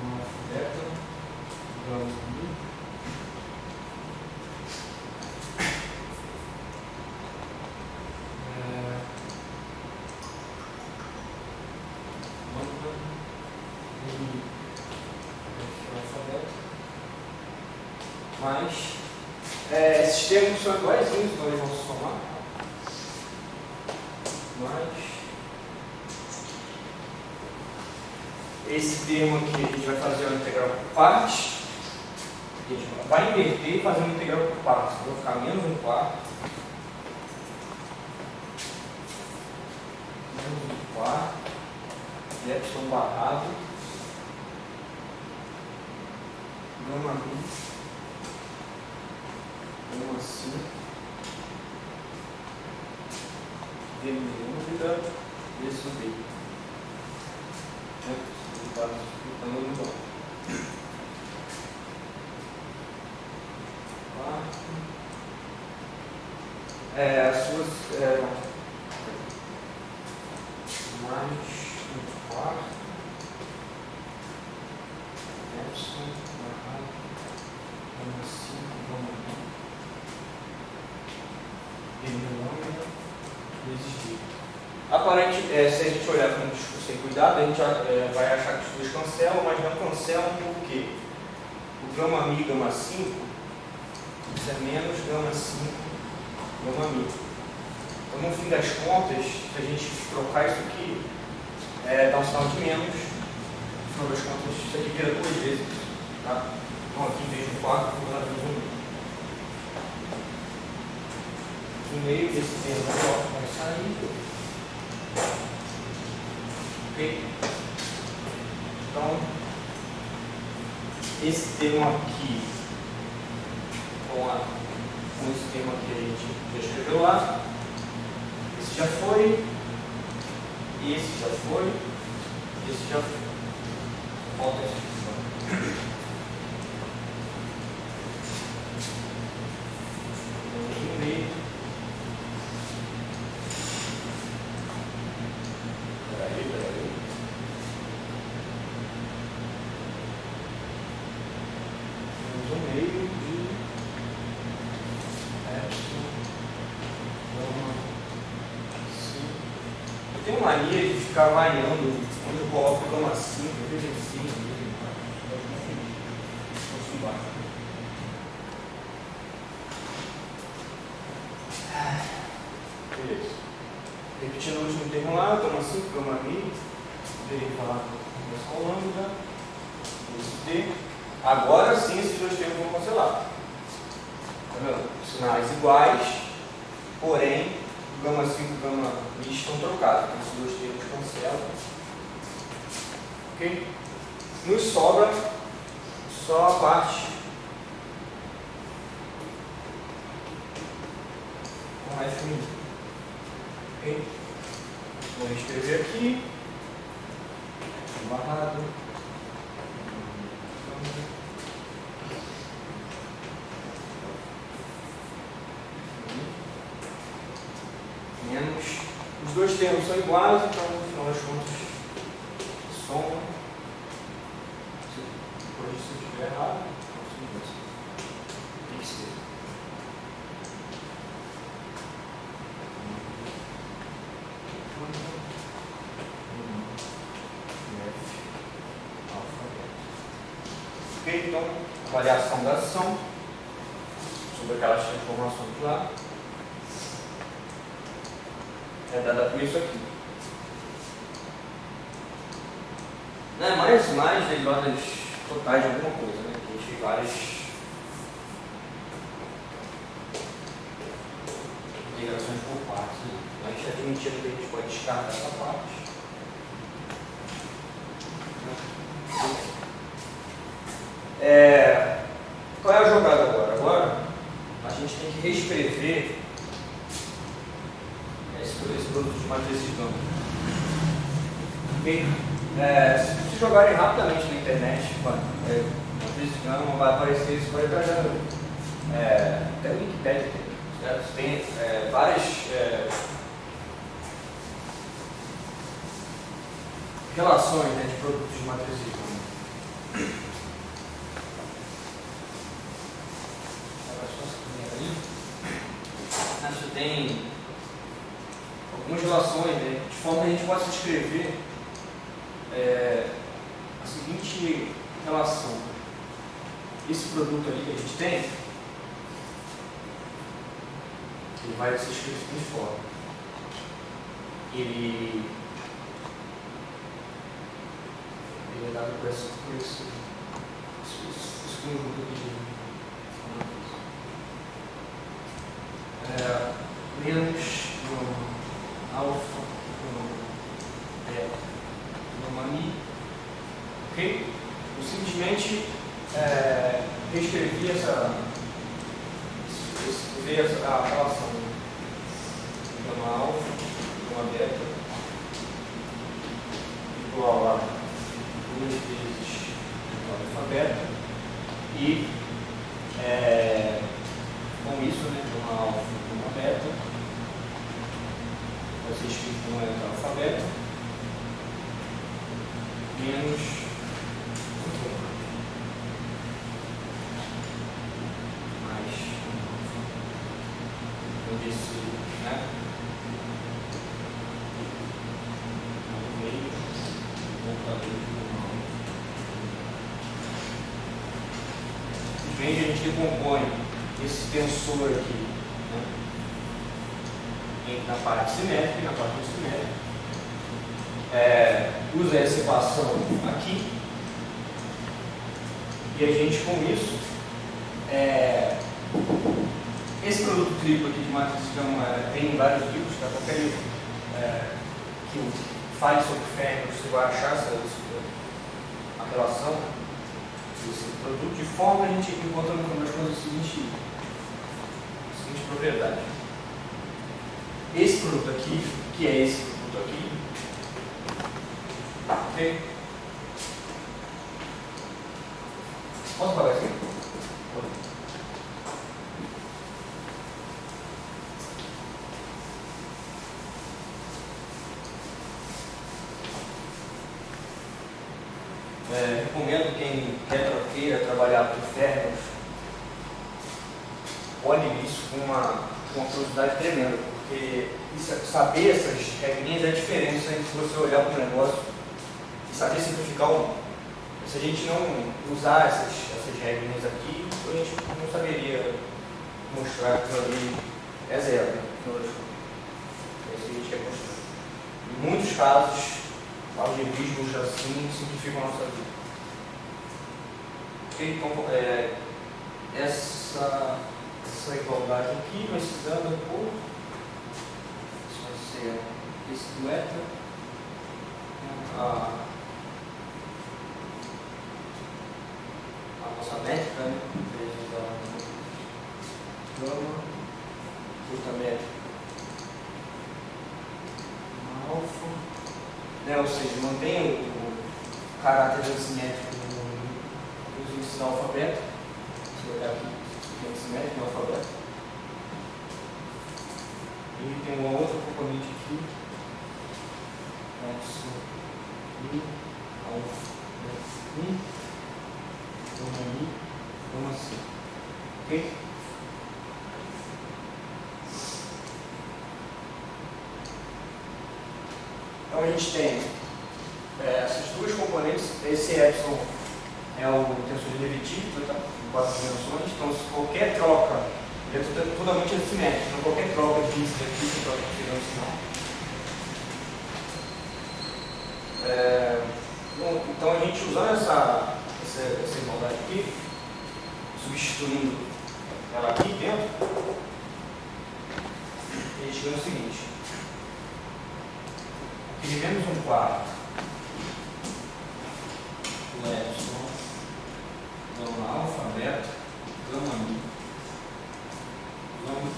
Alfabeto, vamos aqui. Mas esses termos são iguaizinhos, então eles vão se somar. Mas esse termo aqui a gente vai fazer uma integral por partes. A gente vai inverter e fazer uma integral por partes. Vai ficar menos 1/4. Menos 1/4. E epsilon barrado. Gama mi. Gama 5. D dúvida. Esse B. Está explicando muito bom. As suas mais 1/4 epsilon barrado gama 5 gama 1 lambda vezes d. Aparente, se a gente olhar com sem cuidado, a gente vai achar que os dois cancelam, mas não cancelam por quê? O gama mi gama 5 isso é menos gama 5 gama mi. Então, no fim das contas, se a gente trocar isso aqui, dá um sinal de menos. No final das contas, isso aqui vira 2 vezes. Tá? Então, aqui em vez de 4, vou dar 1 meio desse termo vai sair. Ok? Então, esse termo aqui, com esse termo aqui a gente já escreveu lá. Esse já foi. Esse já foi. Esse já foi. Falta esse aqui. Peraí. Temos 1 meio de epsilon gama 5. Eu tenho mania de ficar variando onde eu coloco gama 5, vezes 5, beleza. Repetindo o último termo lá, gama 5, gama mi, derivado com lambda, esse d. Agora sim esses dois termos vão cancelar. Tá vendo? Sinais iguais, porém, gama 5 e gama mi estão trocados. Então esses dois termos cancelam. Ok? Nos sobra só a parte com F mi. Ok? Vou escrever aqui. Barrado. Menos. Os dois termos são iguais, então no final das contas soma. Depois se eu estiver errado, tem que ser. Ok? Então, avaliação da ação, sobre aquelas transformações lá, é dada por isso aqui. Né? Mais derivadas totais de alguma coisa, né? A gente tem várias integrações por partes. Né? A gente está admitindo que a gente pode descartar essa parte. Qual é a jogada agora? Agora a gente tem que reescrever esse produto de matrizes de campo. Okay? Se vocês jogarem rapidamente na internet, matriz de gama, vai aparecer isso, vai trazer até o Wikipedia, certo? Tem várias relações, né, de produtos de matrizes de gama. Você tem algumas relações, né, de forma que a gente possa escrever a seguinte relação. Esse produto ali que a gente tem, ele vai ser escrito da seguinte forma. Ele é dado por esse conjunto aqui de menos alfa beta mi, ok? Eu simplesmente reescrevi essa relação gama alfa, gama beta igual a 2 vezes alfa beta e com isso, né, gama alfa e gama beta vai ser escrito com alfa beta menos mais eu disse, né? Meio voltador simplesmente a gente decompõe esse tensor aqui, né, na parte simétrica e na parte assimétrica. Usa essa equação aqui e a gente com isso esse produto triplo aqui de matriz de gama tem vários livros, tá? Qualquer livro que fale sobre Fermi, você vai achar a relação desse produto, de forma a gente encontra no final das contas a seguinte propriedade. Esse produto aqui, que é esse produto aqui, ok? Posso apagar assim? Recomendo quem queira trabalhar com Fermi, olhe isso com uma curiosidade tremenda, porque saber essas regrinhas é a diferença entre você olhar para o negócio e saber simplificar ou não. Se a gente não usar essas regrinhas aqui, a gente não saberia mostrar que aquilo ali é zero, né? É isso que a gente quer mostrar. Em muitos casos, algebrismos assim simplificam a nossa vida. Ok? Então, essa igualdade aqui vai se dando por isso vai ser esse do eta a nossa métrica, né? Vezes a gama outra métrica alfa, né? Ou seja, mantém o caráter assimétrico nos índices da alfa beta. Se eu olhar aqui, tem assimétrico no alfabeto. E tem uma outra componente aqui, mi, alfa, mi, gama mi, gama c. Ok? Então a gente tem essas duas componentes, esse epsilon é o tensor derivativo, tá? Em 4 dimensões. Então, se qualquer troca, ele é totalmente assimétrico, então qualquer troca de índice aqui, você troca de no sinal. Bom, então, a gente usando essa igualdade aqui, substituindo ela aqui dentro, a gente ganha o seguinte: aqui de menos 1/4 o epsilon, gama alfa, beta, gama mi, gama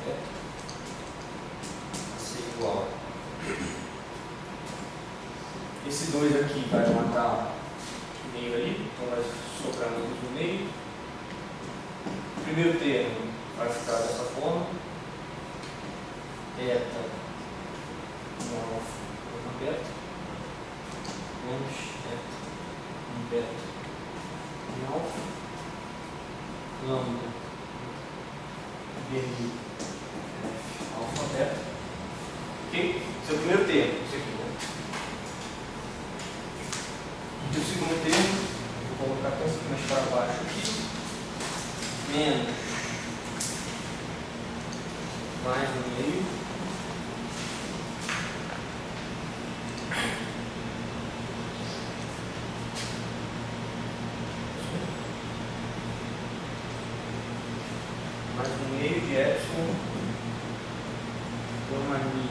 beta, vai ser igual. Esse 2 aqui vai matar o meio ali, então vai sobrar no meio. O primeiro termo vai ficar dessa forma: beta, alfa, beta, menos beta, em alfa, lambda, BI, alfa, beta. Ok? Esse é o primeiro termo, isso aqui, né? E o segundo termo, vou colocar até aqui mais para baixo aqui, menos mais no meio, mais no meio de epsilon, gama mi,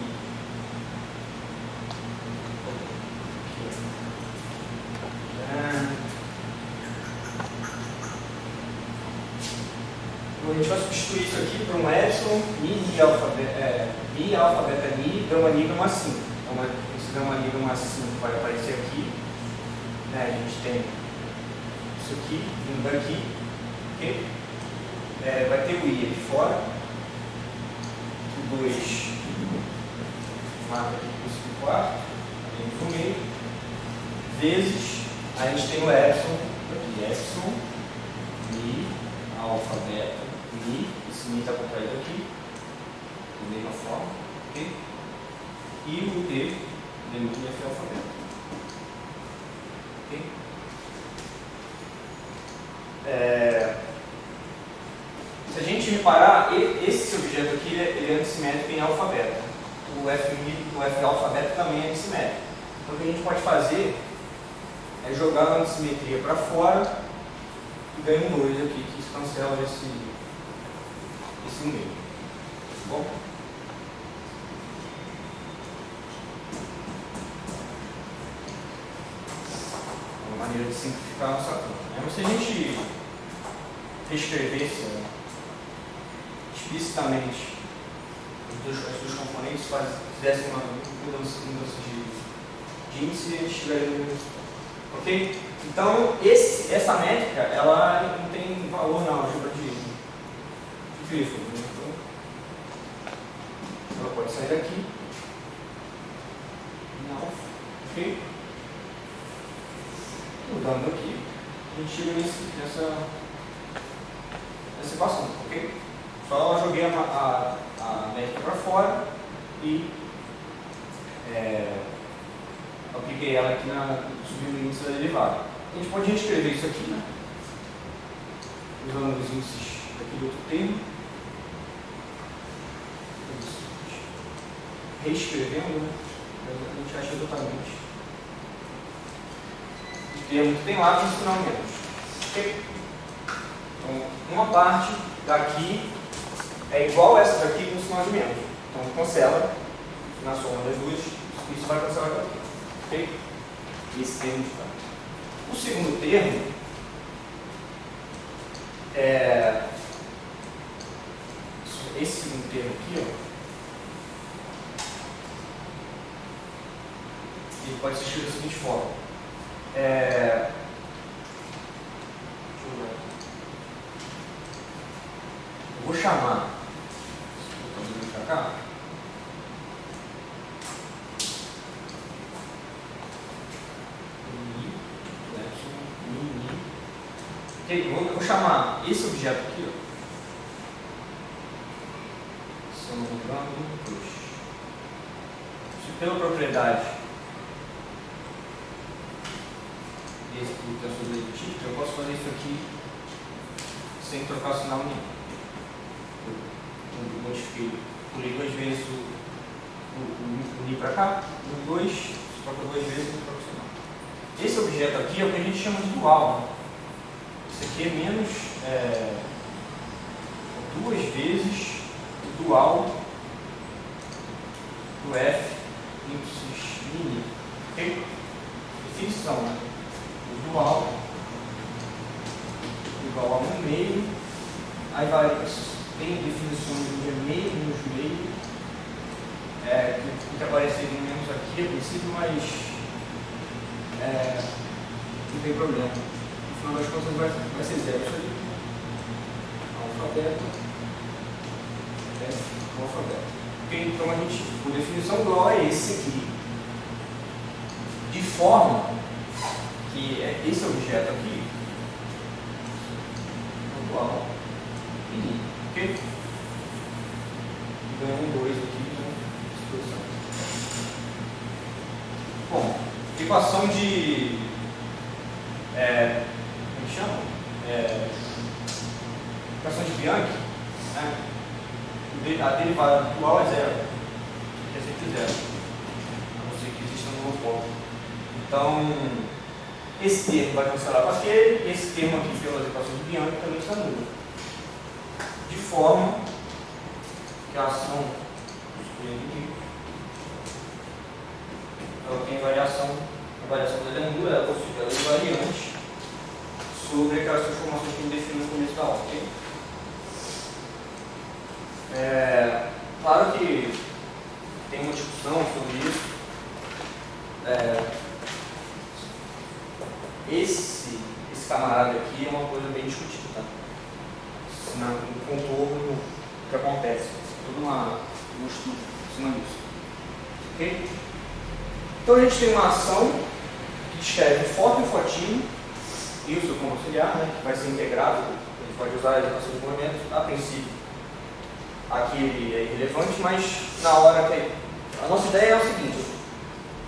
a gente vai substituir isso aqui por um epsilon, mi, alfa, beta, mi, gama ni, gama 5. Então, esse gama ni, gama 5 vai aparecer aqui. A gente tem isso aqui, vindo daqui. Okay? Vai ter o i aqui fora. O 2 marca aqui por 5/4, dentro do meio. Vezes, a gente tem o epsilon, aqui, epsilon, mi, alfa, beta, mi, esse mi está contraído aqui, da mesma forma, ok? E o d, de mi é alfa, beta. Ok? Se a gente reparar, esse objeto aqui ele é antissimétrico em alfa, beta. O F alfa, beta também é antissimétrico. Então, o que a gente pode fazer é jogar a antissimetria para fora e ganha um 2 aqui, que cancela esse meio. Tá bom? Uma maneira de simplificar a nossa conta. Mas se a gente reescrevesse explicitamente os dois componentes, fizesse uma mudança de índice, a gente chegaria no mesmo. Ok? Então, essa métrica, ela não tem valor na álgebra de Clifford. Né? Então, ela pode sair daqui. Não. Ok? Mudando aqui, a gente chega nessa equação. Ok? Só joguei a métrica para fora e apliquei ela aqui subindo o índice da derivada. A gente pode reescrever isso aqui, né? Usando os índices aqui do outro termo. Reescrevendo, né? A gente acha exatamente o termo que tem lá com o sinal menos. Ok? Então, uma parte daqui é igual a essa daqui com o sinal de menos. Então, cancela na soma das duas, isso vai cancelar aqui. Ok? Esse termo de cá. O segundo termo esse segundo termo aqui, ó, ele pode ser escrito da seguinte forma. Deixa eu ver. Eu vou chamar pra cá. Ok, eu vou chamar esse objeto aqui, ó. Se eu não me engano, se pela propriedade esse tensor dedutivo, eu posso fazer isso aqui sem trocar o sinal nenhum. Eu modifiquei, pulei 2 vezes o ni para cá, o 2, troca 2 vezes e troca o sinal. Esse objeto aqui é o que a gente chama de dual. Né? Isso aqui é menos 2 vezes o dual do f ipsis mini. Ok? Definição, né? O dual igual a 1 meio. Aí tem definições de meio, menos meio, que apareceriam menos aqui a princípio, mas não tem problema. No final das contas vai ser zero isso aí. Alfabeto. Alfabeto. Okay? Então a gente, por definição, dual é esse aqui. De forma que esse objeto aqui é igual e ni. Ok? Ganhamos 2 aqui na exposição. Bom, equação de. Como que chama? Equação de Bianchi. Né? A derivada dual é zero. Que é sempre zero. A não ser que exista um novo ponto. Então, esse termo vai cancelar com aquele, esse termo aqui pelas equações de Bianchi também está nulo. De forma que a ação do inimigo ela tem variação, a variação dela é nula, ou seja, ela é invariante sobre aquelas transformações que a gente definiu no começo da aula. Okay? Claro que tem uma discussão sobre isso. Esse camarada aqui é uma coisa bem discutida, tá? No contorno que acontece. Todo um estudo em cima disso. Ok? Então a gente tem uma ação que descreve foto e fotinho, isso como auxiliar, né, que vai ser integrado. A gente pode usar a equação de movimento. A princípio, aqui ele é irrelevante, mas na hora que. A nossa ideia é o seguinte: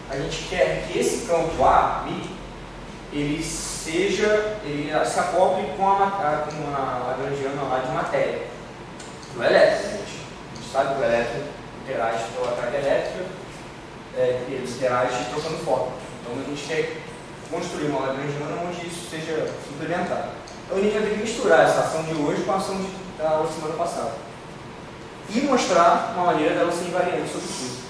a gente quer que esse campo A, B, ele se acople com a lagrangiana lá de matéria, do elétron. A gente sabe que o elétron interage pela carga elétrica, eles interagem trocando fótons. Então a gente quer construir uma lagrangiana onde isso seja implementado. Então a gente vai ter que misturar essa ação de hoje com a ação da semana passada e mostrar uma maneira dela ser invariante sobre tudo.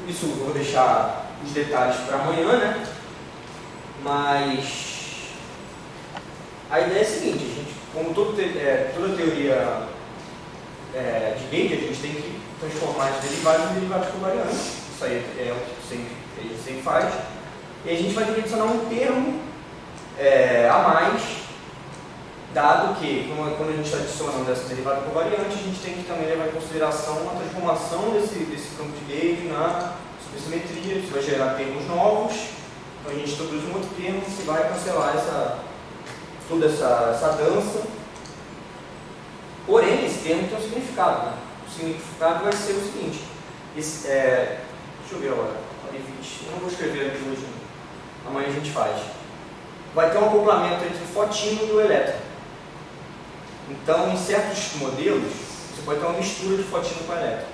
Isso eu vou deixar os detalhes para amanhã, né? Mas a ideia é a seguinte: a gente, como toda teoria de gauge, a gente tem que transformar as derivadas em derivadas covariantes. Isso aí é o que a gente sempre faz. E a gente vai ter que adicionar um termo a mais, dado que, quando a gente está adicionando essa derivada covariante, a gente tem que também levar em consideração a transformação desse campo de gauge na supersimetria. Isso vai gerar termos novos. Então a gente introduz um outro termo que vai cancelar toda essa dança. Porém, esse termo tem um significado. Né? O significado vai ser o seguinte: deixa eu ver agora, não vou escrever aqui hoje, não. Amanhã a gente faz. Vai ter um acoplamento entre o fotinho e o elétron. Então, em certos modelos, você pode ter uma mistura de fotinho com elétron.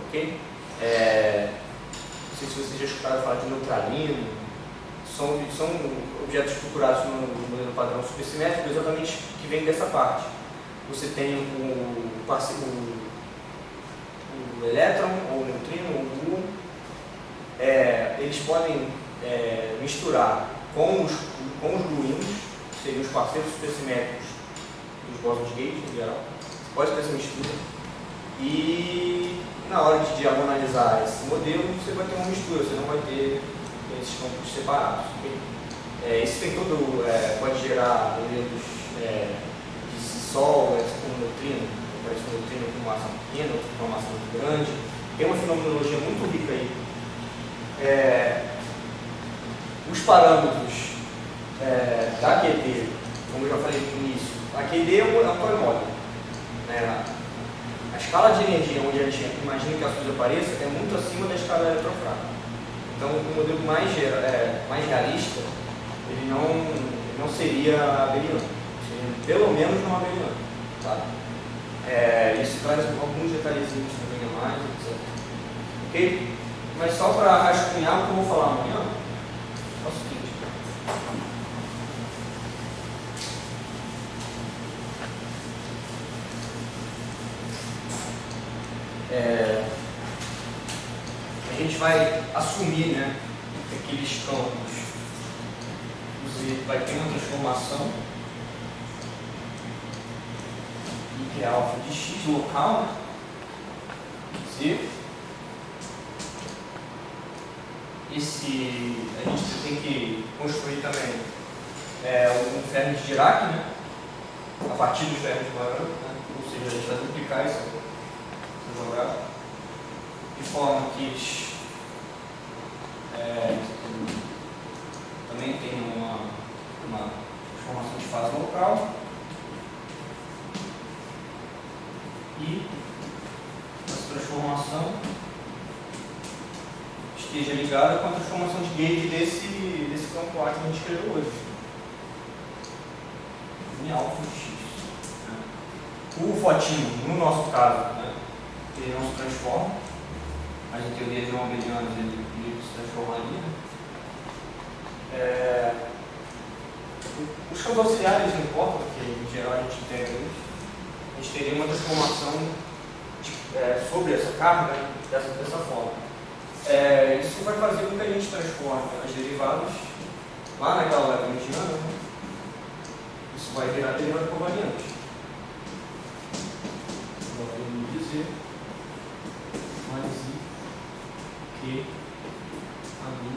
Ok? Não sei se vocês já escutaram falar de neutralino. São objetos estruturados no modelo padrão supersimétrico, exatamente que vem dessa parte. Você tem o elétron, ou o neutrino, ou o muon. Eles podem misturar com os gluínos, que seriam os parceiros supersimétricos dos bósons de gauge, em geral. Você pode ter essa mistura. E na hora de diagonalizar esse modelo, você vai ter uma mistura, você não vai ter esses campos separados. Okay? Isso tem todo, pode gerar elementos de Sol, como neutrino, parece um neutrino com massa pequena, outro com uma massa muito grande. Tem uma fenomenologia muito rica aí. Os parâmetros da QD, como eu já falei no início, a QD é um polimodel. A escala de energia onde a gente imagina que a coisa apareça é muito acima da escala eletrofrágil. Então, o modelo mais realista, ele não seria abeliano, seria pelo menos não abeliano. Tá? Isso traz alguns detalhezinhos também a mais, etc. Ok? Mas só para rascunhar o que eu vou falar amanhã, é o seguinte. A gente vai assumir, né, aqueles campos. Você vai ter uma transformação que é alfa de x local, né? Z. A gente tem que construir também um Fermi de Dirac, né? A partir do Fermi de Dirac, né? Ou seja, a gente vai duplicar essa jogada de forma que eles também tem uma transformação de fase local e essa transformação esteja ligada com a transformação de gauge desse campo A que a gente escreveu hoje. Em alfa de x. O fotinho, no nosso caso, né, ele não se transforma, mas em teoria de não abelianos ele se transformaria. Os campos auxiliares não importam, porque em geral a gente integra eles. A gente teria uma transformação sobre essa carga dessa forma. Isso vai fazer com que a gente transforme as derivadas lá naquela lagrangiana, né? Isso vai virar derivada covariante. Agora eu vou dizer mais I que a mim.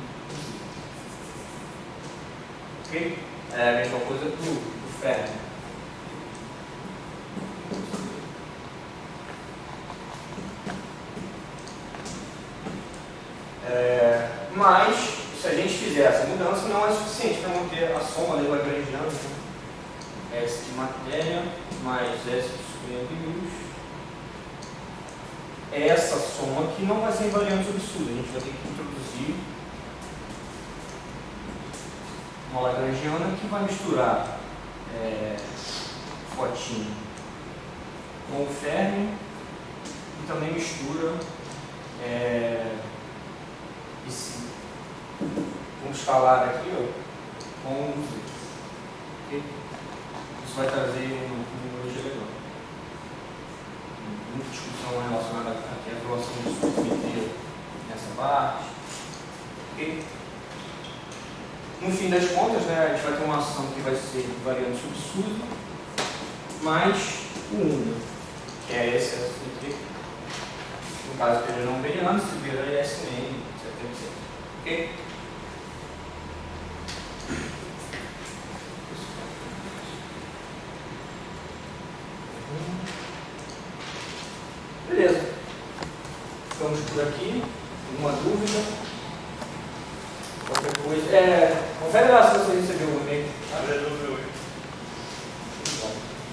Ok? É a mesma coisa para o Fermi. Mas, se a gente fizer essa mudança, não é suficiente para manter a soma da lagrangiana, né? S de matéria mais S de subambigus. Essa soma aqui não vai ser invariante absurda, a gente vai ter que introduzir uma lagrangiana que vai misturar fotinho com o Fermi e também mistura vamos falar aqui com o Z. Okay? Isso vai trazer uma numerologia legal. Muita discussão relacionada aqui à relação de subsimetria nessa parte. Okay? No fim das contas, né, a gente vai ter uma ação que vai ser variante subsusa, mais o UNA, que é essa subsimetria. No caso que ele não abeliano, se vira SN, etc. Ok? Beleza. Ficamos por aqui. Alguma dúvida? Qualquer coisa. Confere lá se você recebeu